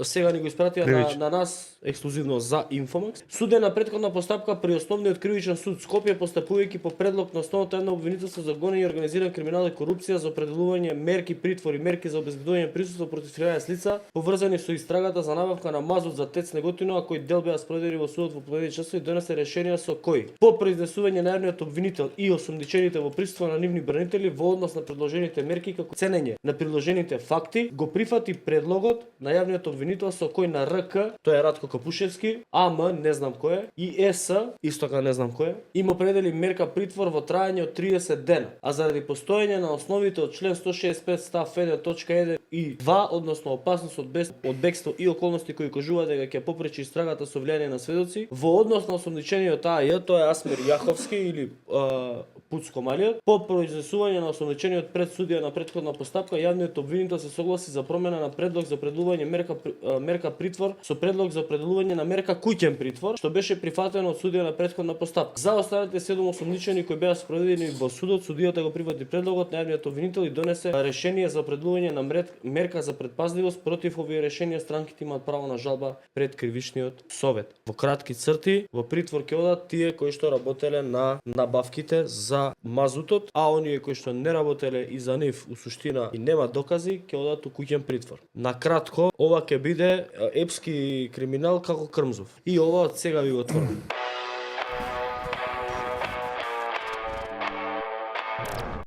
сега ни го испратија на нас ексклузивно за Инфомакс. Судена претходна постапка при Основниот кривичен суд Скопје, постапувајќи по предлог на основата една обвинителство за гонење и организиран криминал и корупција за определување мерки притвор и мерки за обезбедување присуство против 13 лица поврзани со истрагата за набавка на мазут за ТЕЦ Неготино, кои дел беа спроведени во судот во последни часови и донесе решение со кои по произнесување на јавниот обвинител и осомничените во присуство на нивни бранители во однос на предложените мерки како ценење на приложените факти, го прифати предлогот на јавниот обвинител со кој на РК, тој е Радко Капушевски, АМ не знам кој е и ЕС исто така не знам кој е, им определи мерка притвор во траење од 30 дена, а заради постоење на основите од член 165 став 1 точка 1 и 2, односно опасност од бегство и околности кои кажуваат дека ќе попречи истрагата со влијание на сведоци, во однос на осомничениот АЈ, тоа е Асмир Јаховски или Пуцко Малиот, по произнесување на осомничениот пред судија на претходна постапка, јавниот обвинител се согласи за промена на предлог за определување мерка притвор со предлог за определување на мерка куќен притвор, што беше прифатено од судија на претходна постапка. За останатите 7 осомничени кои беа спроведени во судот, судијата го прифати предлогот на јавниот обвинител и донесе решение за определување на мерка за предпазливост. Против овие решенија странките имаат право на жалба пред кривичниот совет. Во кратки црти, во притвор ќе одат тие кои што работеле на набавките за мазутот, а оние кои што не работеле и за нив у суштина и нема докази, ќе одат у куќен притвор. На кратко, ова ќе биде епски криминал како Крмзов. И ова од сега ви го тврдам.